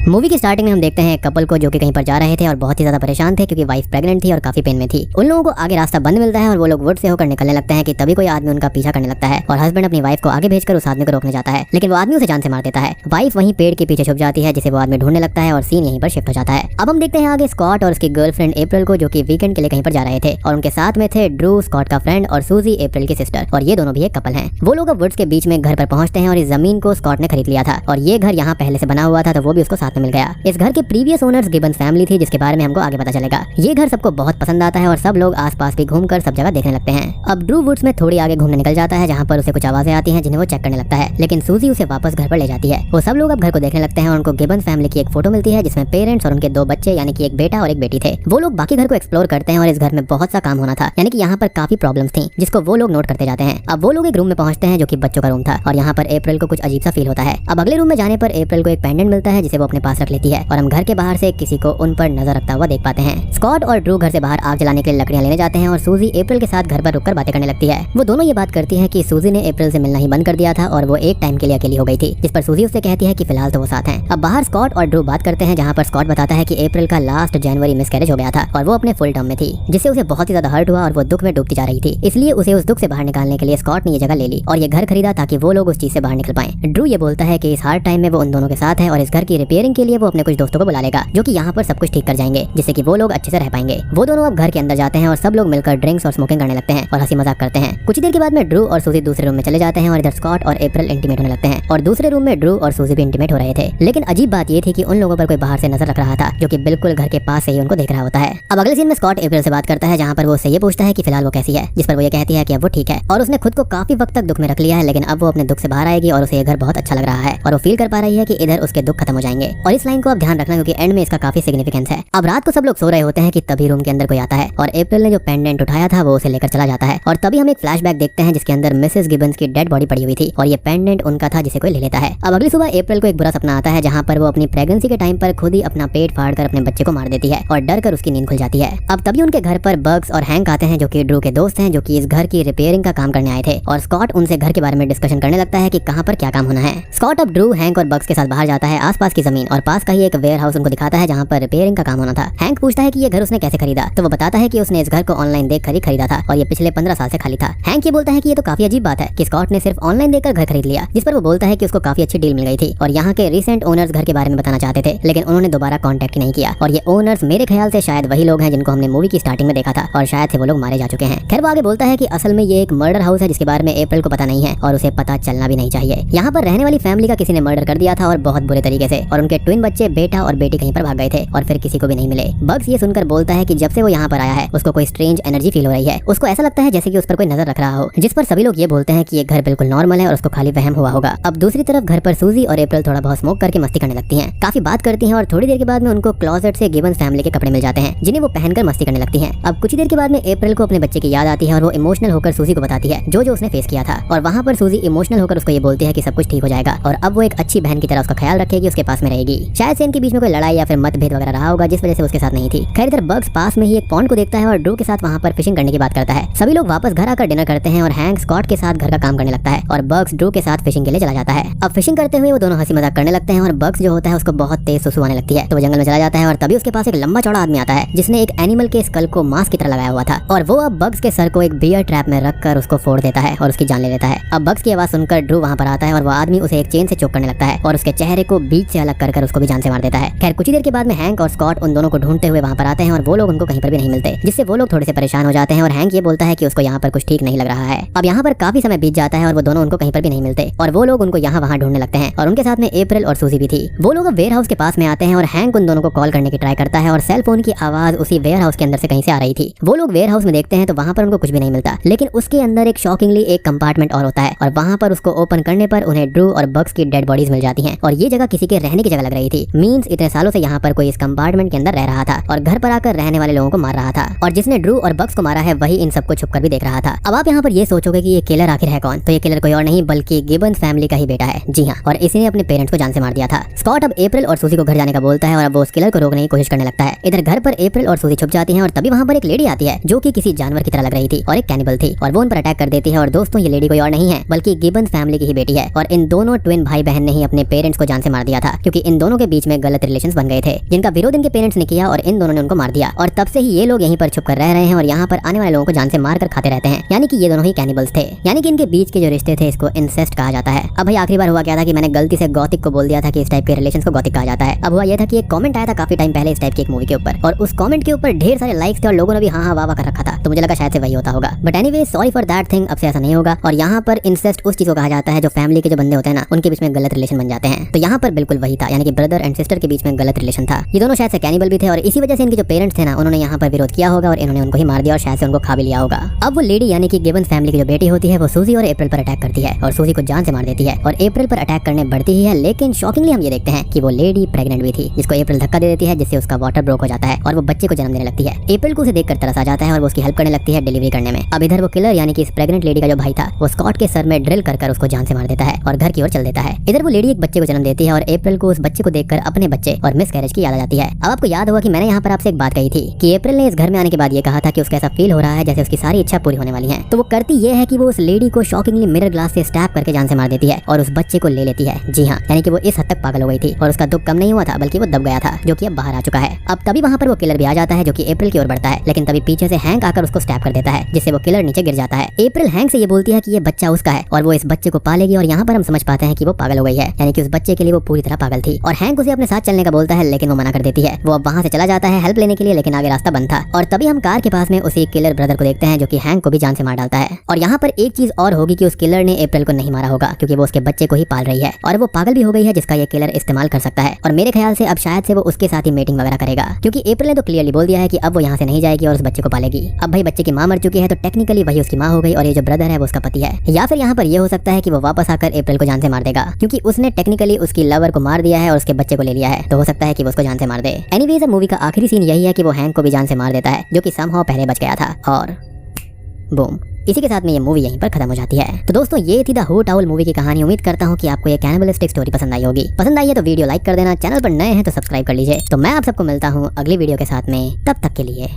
Movie की starting में हम देखते हैं एक कपल को जो कि कहीं पर जा रहे थे और बहुत ही ज्यादा परेशान थे क्योंकि वाइफ प्रेग्नेंट थी और काफी पेन में थी। उन लोगों को आगे रास्ता बंद मिलता है और वो लोग वुड से होकर निकलने लगते हैं कि तभी कोई आदमी उनका पीछा करने लगता है और हस्बैंड अपनी वाइफ को आगे भेजकर उस आदमी को रोकने जाता है, लेकिन वो आदमी उसे जान से मार देता है। वाइफ वहीं पेड़ के पीछे छुप जाती है जिसे वो आदमी ढूंढने लगता है और सीन यहीं पर शिफ्ट हो जाता है। अब हम देखते हैं आगे स्कॉट और उसकी गर्लफ्रेंड अप्रैल को जो कि वीकेंड के लिए कहीं पर जा रहे थे और उनके साथ में थे ड्रू, स्कॉट का फ्रेंड, और सूजी, अप्रैल की सिस्टर, और ये दोनों भी एक कपल हैं। वो लोग अब वुड्स के बीच में घर पर पहुंचते हैं और इस जमीन को स्कॉट ने खरीद लिया था और ये घर यहाँ पहले से बना हुआ था तो वो भी उसको साथ में मिल गया। इस घर के प्रीवियस ओनर्स गिबन्स फैमिली थी जिसके बारे में हमको आगे पता चलेगा। ये घर सबको बहुत पसंद आता है और सब लोग आसपास भी घूमकर सब जगह देखने लगते हैं। अब ड्रू वुड्स में थोड़ी आगे घूमने निकल जाता है जहाँ पर उसे कुछ आवाजें आती हैं जिन्हें वो चेक करने लगता है, लेकिन सूजी उसे वापस घर पर ले जाती है। वो सब लोग अब घर को देखने लगते हैं और उनको गिबन्स फैमिली की एक फोटो मिलती है जिसमें पेरेंट्स और उनके 2 बच्चे यानी कि एक बेटा और एक बेटी थे। वो लोग बाकी घर को एक्सप्लोर करते हैं और इस घर में बहुत सा काम होना था, यानी कि यहाँ पर काफी प्रॉब्लम्स थी जिसको वो लोग नोट करते जाते हैं। अब वो लोग एक रूम में पहुंचते हैं जो कि बच्चों का रूम था और यहाँ पर अप्रैल को कुछ अजीब सा फील होता है। अब अगले रूम में जाने पर अप्रैल को एक पेंडेंट मिलता है जिसे वो अपने पास रख लेती है और हम घर के बाहर से किसी को उन पर नजर रखता हुआ देख पाते हैं। स्कॉट और ड्रू घर से बाहर आग जलाने के लिए लकड़ियां लेने जाते हैं और सूजी अप्रैल के साथ घर पर रुककर बातें करने लगती है। वो दोनों ये बात करती है कि सूजी ने अप्रैल से मिलना ही बंद कर दिया था और वो एक टाइम के लिए अकेली हो गई थी, जिस पर सूजी उससे कहती है कि फिलहाल तो वो साथ हैं। अब बाहर स्कॉट और ड्रू बात करते हैं जहाँ पर स्कॉट बताता है कि अप्रैल का लास्ट जनवरी मिसकैरेज हो गया था और वो अपने फुल टर्म में थी, जिससे उसे बहुत ही ज्यादा हर्ट हुआ और वो दुख में डूबती जा रही थी। इसलिए उसे उस दुख से बाहर निकालने के लिए स्कॉट ने ये जगह ले ली और ये घर खरीदा ताकि वो लोग उस चीज से बाहर निकल पाए। ड्रू ये बोलता है कि इस हार्ड टाइम में वो उन दोनों के साथ है और इस घर की रिपेयरिंग के लिए वो अपने कुछ दोस्तों को बुला लेगा जो कि यहाँ पर सब कुछ ठीक कर जाएंगे जिससे कि वो लोग अच्छे से रह पाएंगे। वो दोनों अब घर के अंदर जाते हैं और सब लोग मिलकर ड्रिंक्स और स्मोकिंग करने लगते हैं और हंसी मजाक करते हैं। कुछ देर के बाद में ड्रू और सूजी दूसरे रूम में चले जाते हैं और इधर स्कॉट और अप्रैल इंटीमेट होने लगते हैं और दूसरे रूम में ड्रू और सूजी भी इंटीमेट हो रहे थे। लेकिन अजीब बात ये थी कि उन लोगों पर कोई बाहर से नजर रख रहा था जो कि बिल्कुल घर के पास से ही उनको देख रहा होता है। अब अगले सीन में स्कॉट अप्रैल से बात करता है जहाँ पर वो उससे ये पूछता है कि फिलहाल वो कैसी है, जिस पर वो ये कहती है कि अब वो ठीक है और उसने खुद को काफी वक्त तक दुख में रख लिया है, लेकिन अब वो अपने दुख से बाहर आएगी और उसे ये घर बहुत अच्छा लग रहा है और वो फील कर पा रही है कि इधर उसके दुख खत्म हो जाएंगे। और इस लाइन को आप ध्यान रखना क्योंकि एंड में इसका काफी सिग्निफिकेंस है। अब रात को सब लोग सो रहे होते हैं कि तभी रूम के अंदर कोई आता है और अप्रैल ने जो पेंडेंट उठाया था वो उसे लेकर चला जाता है और तभी हम एक फ्लैशबैक देखते हैं जिसके अंदर मिसेस गिबन्स की डेड बॉडी पड़ी हुई थी और ये पेंडेंट उनका था जिसे कोई ले लेता है। अब अगली सुबह अप्रैल को एक बुरा सपना आता है जहाँ पर वो अपनी प्रेगनेंसी के टाइम पर खुद ही अपना पेट फाड़कर अपने बच्चे को मार देती है और डर कर उसकी नींद खुल जाती है। अब तभी उनके घर पर बग्स और हैंक आते हैं जो कि ड्रू के दोस्त हैं जो कि इस घर की रिपेयरिंग का काम करने आए थे और स्कॉट उनसे घर के बारे में डिस्कशन करने लगता है कि कहाँ पर क्या काम होना है। स्कॉट अब ड्रू, हैंक और बग्स के साथ बाहर जाता है आसपास की जमीन और पास का ही एक वेयर हाउस उनको दिखाता है जहाँ पर रिपेयरिंग का काम होना था। हैंक पूछता है कि ये घर उसने कैसे खरीदा, तो वो बताता है कि उसने इस घर को ऑनलाइन देख कर ही खरीदा था और ये पिछले 15 साल से खाली था। हैंक ये बोलता है कि ये तो काफी अजीब बात है कि स्कॉट ने सिर्फ ऑनलाइन देखकर घर खरीद लिया, जिस पर वो बोलता है कि उसको काफी अच्छी डील मिल गई थी और यहाँ के रिसेंट ओनर्स घर के बारे में बताना चाहते थे लेकिन उन्होंने दोबारा कॉन्टेक्ट नहीं किया और ये ओनर्स मेरे ख्याल से शायद वही लोग हैं जिनको हमने मूवी की स्टार्टिंग में देखा था और शायद से वो लोग मारे जा चुके हैं। खैर वो आगे बोलता है कि असल में ये एक मर्डर हाउस है जिसके बारे में अप्रैल को पता नहीं है और उसे पता चलना भी नहीं चाहिए। यहाँ पर रहने वाली फैमिली का किसी ने मर्डर कर दिया था और बहुत बुरे तरीके से और उनके ट्विन बच्चे बेटा और बेटी कहीं पर भाग गए थे और फिर किसी को भी नहीं मिले। बग्स ये सुनकर बोलता है कि जब से वो यहाँ पर आया है उसको कोई स्ट्रेंज एनर्जी फील हो रही है, उसको ऐसा लगता है जैसे कि उस पर कोई नजर रख रहा हो, जिस पर सभी लोग ये बोलते हैं कि ये घर बिल्कुल नॉर्मल है और उसको खाली वहम हुआ होगा। अब दूसरी तरफ घर पर सूजी और अप्रैल थोड़ा बहुत स्मोक करके मस्ती करने लगती हैं, काफी बात करती हैं और थोड़ी देर के बाद में उनको क्लोजेट से गिबन्स फैमिली के कपड़े मिल जाते हैं जिन्हें वो पहनकर मस्ती करने लगती हैं। अब कुछ देर के बाद में अप्रैल को अपने बच्चे की याद आती है और वो इमोशनल होकर सूजी को बताती है जो उसने फेस किया था और वहाँ पर सूजी इमोशनल होकर उसको ये बोलती है कि सब कुछ ठीक हो जाएगा और अब वो एक अच्छी बहन की तरह उसका ख्याल रखेगी, उसके पास में रहेगी। शायद से इनके बीच में कोई लड़ाई या फिर मतभेद वगैरह रहा होगा जिस वजह से उसके साथ नहीं थी। खैर इधर बग्स पास में ही एक पॉन्ड को देखता है और ड्रू के साथ वहाँ पर फिशिंग करने की बात करता है। सभी लोग वापस घर आकर डिनर करते हैं और हैंक स्कॉट के साथ घर का काम करने लगता है और बग्स ड्रू के साथ फिशिंग के लिए चला जाता है। अब फिशिंग करते हुए वो दोनों हंसी मजाक करने लगते हैं और बग्स जो होता है उसको बहुत तेज सुसु आने लगती है तो वो जंगल में चला जाता है और तभी उसके पास एक लंबा चौड़ा आदमी आता है जिसने एक एनिमल के स्कल को मास्क की तरह लगाया हुआ था और वो अब बग्स के सर को एक बियर ट्रैप में रखकर उसको फोड़ देता है और उसकी जान ले लेता है। अब बग्स की आवाज सुनकर ड्रू वहाँ पर आता है और वो आदमी उसे एक चेन से चोक करने लगता है और उसके चेहरे को बीच से अलग कर उसको भी जान से मार देता है। खैर कुछ ही देर के बाद में हैंक और स्कॉट उन दोनों को ढूंढते हुए वहाँ पर आते हैं और वो लोग उनको कहीं पर भी नहीं मिलते, जिससे वो लोग थोड़े से परेशान हो जाते हैं और हैंक ये बोलता है कि उसको यहाँ पर कुछ ठीक नहीं लग रहा है। अब यहाँ पर काफी समय बीत जाता है और वो दोनों उनको कहीं पर भी नहीं मिलते और वो लोग उनको यहाँ वहाँ ढूंढने लगते हैं और उनके साथ में अप्रैल और सूजी भी थी। वो लोग वेयर हाउस के पास में आते हैं और हैंक उन दोनों को कॉल करने की ट्राई करता है और सेल फोन की आवाज उसी वेयर हाउस के अंदर से कहीं से आ रही थी। वो लोग वेयर हाउस में देखते हैं तो वहाँ पर उनको कुछ भी नहीं मिलता, लेकिन उसके अंदर एक शॉकिंगली एक कंपार्टमेंट और होता है और वहाँ पर उसको ओपन करने पर उन्हें ड्रू और बग्स की डेड बॉडीज मिल जाती हैं और ये जगह किसी के रहने की जगह लग रही थी। मींस इतने सालों से यहाँ पर कोई इस कंपार्टमेंट के अंदर रह रहा था और घर पर आकर रहने वाले लोगों को मार रहा था और जिसने ड्रू और बग्स को मारा है वही इन सबको छुपकर भी देख रहा था। अब आप यहाँ पर ये सोचोगे कि ये किलर आखिर है कौन, तो ये किलर कोई और नहीं बल्कि गिबन्स फैमिली का ही बेटा है। जी हाँ, और इसी ने अपने पेरेंट्स को जान से मार दिया था। स्कॉट अब अप्रैल और सूजी को घर जाने का बोलता है और अब वो उस किलर को रोकने की कोशिश करने लगता है। इधर घर पर अप्रैल और सूजी छुप जाती हैं और तभी वहाँ पर एक लेडी आती है जो कि किसी जानवर की तरह लग रही थी और एक कैनिबल थी और वो उन पर अटैक कर देती है और दोस्तों ये लेडी कोई और नहीं है बल्कि गिबन्स फैमिली की ही बेटी है और इन दोनों ट्विन भाई बहन ने ही अपने पेरेंट्स को जान से मार दिया था क्योंकि इन दोनों के बीच में गलत रिलेशंस बन गए थे, जिनका विरोध इनके पेरेंट्स ने किया और इन दोनों ने उनको मार दिया। और तब से ही ये लोग यहीं पर छुप कर रह रहे हैं और यहाँ पर आने वाले लोगों को जान से मार कर खाते रहते हैं। यानी कि ये दोनों ही कैनिबल्स थे। यानी कि इनके बीच के जो रिश्ते थे इसको इंसेस्ट कहा जाता है। अब भाई आखिरी बार हुआ क्या था कि मैंने गलती से गॉथिक को बोल दिया था कि इस टाइप के रिलेशंस को गॉथिक कहा जाता है। अब हुआ ये था कि एक कमेंट आया था काफी टाइम पहले इस टाइप की एक मूवी के ऊपर, और उस कमेंट के ऊपर ढेर सारे लाइक्स थे और लोगों ने भी हाँ वाह कर रखा था। तो मुझे लगा शायद से वही होता होगा, but anyway sorry for that thing, अब से ऐसा नहीं होगा। और यहाँ पर इंसेस्ट उस चीज को कहा जाता है जो फैमिली के जो बंदे होते हैं ना, उनके बीच में गलत रिलेशन बन जाते हैं। तो यहाँ पर बिल्कुल वही था, यानी कि ब्रदर एंड सिस्टर के बीच में गलत रिलेशन था। ये दोनों शायद से कैनिबल भी थे और इसी वजह से इनके जो पेरेंट्स थे ना, उन्होंने यहाँ पर विरोध किया होगा और इन्होंने उनको ही मार दिया और शायद से उनको खा भी लिया होगा। अब वो लेडी यानी कि गिबन्स फैमिली की जो बेटी होती है वो सूजी और अप्रैल पर अटैक करती है और सूजी को जान से मार देती है और अप्रैल पर अटैक करने बढ़ती ही है। लेकिन शॉकिंगली हम ये देखते हैं कि वो लेडी प्रेग्नेंट भी थी, जिसको अप्रैल धक्का दे देती है, जिससे उसका वाटर ब्रोक हो जाता है और वो बच्चे को जन्म देने लगती है। अप्रैल को उसे देखकर तरस आ जाता है और वो उसकी हेल्प करने लगती है डिलीवरी करने में। अब इधर वो किलर यानी कि इस प्रेग्नेंट लेडी का जो भाई था वो स्कॉट के सर में ड्रिल कर उसको जान से मार देता है और घर की ओर चल देता है। इधर वो लेडी एक बच्चे को जन्म देती है और अप्रैल को उस बच्चे को देखकर अपने बच्चे और मिस कैरेज की याद आ जाती है। अब आपको याद होगा कि मैंने यहाँ पर आपसे एक बात कही थी कि अप्रैल ने इस घर में आने के बाद ये कहा था कि उसका ऐसा फील हो रहा है जैसे उसकी सारी इच्छा पूरी होने वाली है। तो वो करती ये है कि वो उस लेडी को शॉकिंगली मिरर ग्लास से स्टैब करके जान से मार देती है और उस बच्चे को ले लेती है। जी हाँ, यानी कि वो इस हद तक पागल हो गई थी और उसका दुख कम नहीं हुआ था बल्कि वो दब गया था, जो कि अब बाहर आ चुका है। अब तभी वहाँ पर वो किलर भी आ जाता है जो कि अप्रैल की ओर बढ़ता है, लेकिन तभी पीछे से हैंक आकर उसको स्टैब कर देता है, जिससे वो किलर नीचे गिर जाता है। अप्रैल हैंक से ये बोलती है कि ये बच्चा उसका है और वो इस बच्चे को पालेगी और यहाँ पर हम समझ पाते हैं कि वो पागल हो गई है, यानी कि उस बच्चे के लिए वो पूरी तरह पागल थी। और हैंक उसे अपने साथ चलने का बोलता है लेकिन वो मना कर देती है। वो अब वहाँ से चला जाता है हेल्प लेने के लिए, लेकिन आगे रास्ता बंद था। और तभी हम कार के पास में उसी किलर ब्रदर को देखते हैं जो कि हैंक को भी जान से मार डालता है। और यहाँ पर एक चीज और होगी कि उस किलर ने अप्रैल को नहीं मारा होगा क्योंकि वो उसके बच्चे को ही पाल रही है और वो पागल भी हो गई है जिसका ये किलर इस्तेमाल कर सकता है। और मेरे ख्याल से अब शायद से वो उसके साथ ही मीटिंग वगैरह करेगा, क्योंकि अप्रैल ने तो क्लियरली बोल दिया है कि अब वो यहाँ से नहीं जाएगी और उस बच्चे को पालेगी। अब भाई बच्चे की माँ मर चुकी है तो टेक्निकली वही उसकी माँ हो गई और ये जो ब्रदर है वो उसका पति है। या फिर यहाँ पर ये हो सकता है कि वो वापस आकर अप्रैल को जान से मार देगा, क्योंकि उसने टेक्निकली उसकी लवर को मार दिया है और उसके बच्चे को ले लिया है, तो हो सकता है कि वो उसको जान से मार दे। एनीवेज अब मूवी का आखिरी सीन यही है कि वो हैंक को भी जान से मार देता है, जो कि समहाउ पहले बच गया था। और बूम, इसी के साथ में ये मूवी यहीं पर खत्म हो जाती है। तो दोस्तों ये थी द होट आउल मूवी की कहानी। उम्मीद करता हूँ कि आपको ये कैनिबलिस्टिक स्टोरी पसंद आई होगी। पसंद आई है तो वीडियो लाइक कर देना, चैनल पर नए हैं तो सब्सक्राइब कर लीजिए। तो मैं आप सबको मिलता हूँ अगली वीडियो के साथ में, तब तक के लिए